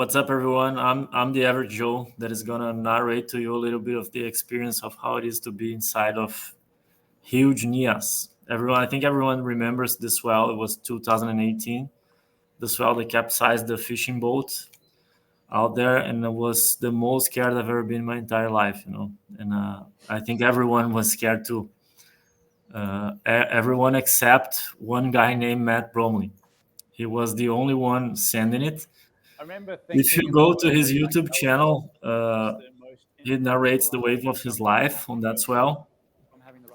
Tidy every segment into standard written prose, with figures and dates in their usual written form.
What's up, everyone? I'm the average Joe that is gonna narrate to you a little bit of the experience of how it is to be inside of huge Nias. I think everyone remembers this well. It was 2018. This well that capsized the fishing boat out there, and it was the most scared I've ever been in my entire life. And I think everyone was scared too. Everyone except one guy named Matt Bromley. He was the only one sending it. If you go to his YouTube channel, he narrates the wave of his life on that swell.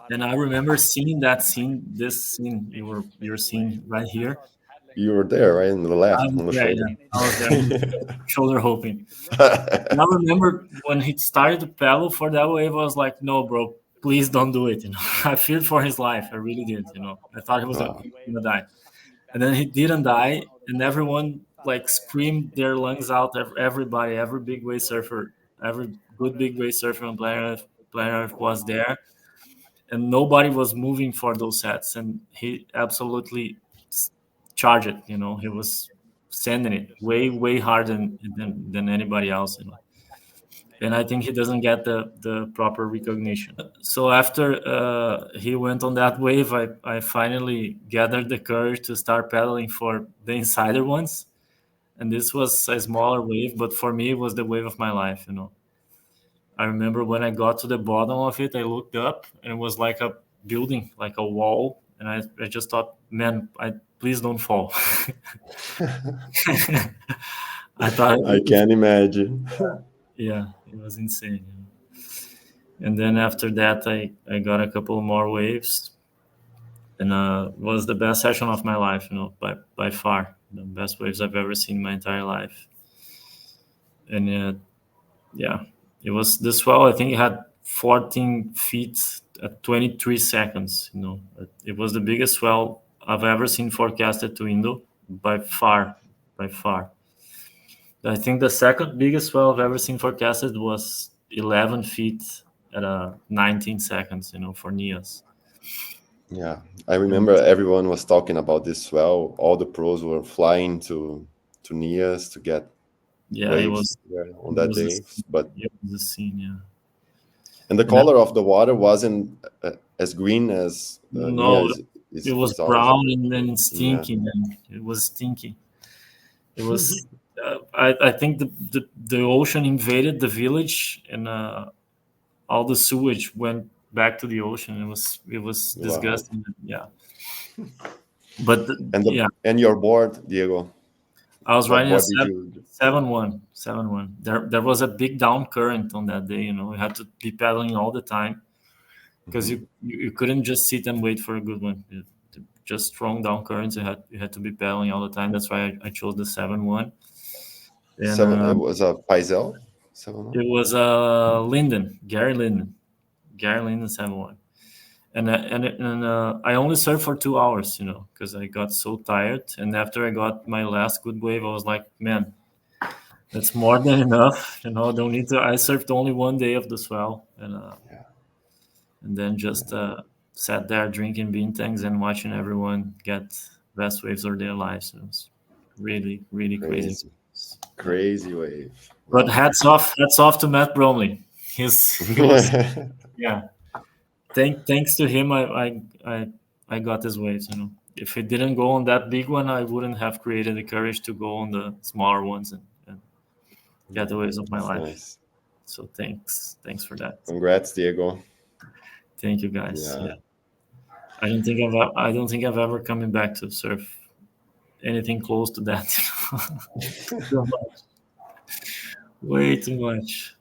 And I remember seeing this scene you're seeing right here. You were there, right? On the left, on the shoulder. Yeah, I was there, shoulder hoping. And I remember when he started to paddle for that wave, I was like, no, bro, please don't do it. I feared for his life. I really did. I thought he was gonna die. And then he didn't die, and everyone like screamed their lungs out. Everybody, every big wave surfer, every good big wave surfer on planet Earth was there, and nobody was moving for those sets. And he absolutely charged it. He was sending it way harder than anybody else. And I think he doesn't get the proper recognition. So after he went on that wave, I finally gathered the courage to start paddling for the insider ones. And this was a smaller wave, but for me, it was the wave of my life. I remember when I got to the bottom of it, I looked up and it was like a building, like a wall. And I just thought, man, please don't fall. I thought I can't imagine. Yeah, it was insane. And then after that, I got a couple more waves, and was the best session of my life. By far the best waves I've ever seen in my entire life. And yeah, it was the swell. I think it had 14 feet at 23 seconds. It was the biggest swell I've ever seen forecasted to Indo by far. I think the second biggest swell I've ever seen forecasted was 11 feet at 19 seconds, for Nias. Yeah, I remember everyone was talking about this swell. All the pros were flying to Nias to get waves on that day. But it was a scene, yeah. And the color of the water wasn't as green as no, Nias. It was brown and then stinky. Man. It was stinky. It was. I think the ocean invaded the village, and all the sewage went back to the ocean. It was disgusting. Wow. Yeah. But and your board, Diego. I was riding a 7-1. There was a big down current on that day. You had to be paddling all the time because you couldn't just sit and wait for a good one. Just strong down currents. You had to be paddling all the time. That's why I chose the 7-1. It was a Paisel? It was Gary Linden 7-1. And I only surfed for 2 hours, because I got so tired. And after I got my last good wave, I was like, man, that's more than enough. Don't need to. I surfed only one day of the swell, and then just sat there drinking bean tangs and watching everyone get best waves of their lives. It was really, really crazy. Crazy wave. But hats off to Matt Bromley. He was yeah. Thanks to him, I got his waves. If it didn't go on that big one, I wouldn't have created the courage to go on the smaller ones and get the waves of my life. Nice. So thanks for that. Congrats, Diego. Thank you, guys. Yeah. I don't think I've ever coming back to surf anything close to that. Too much. Way too much.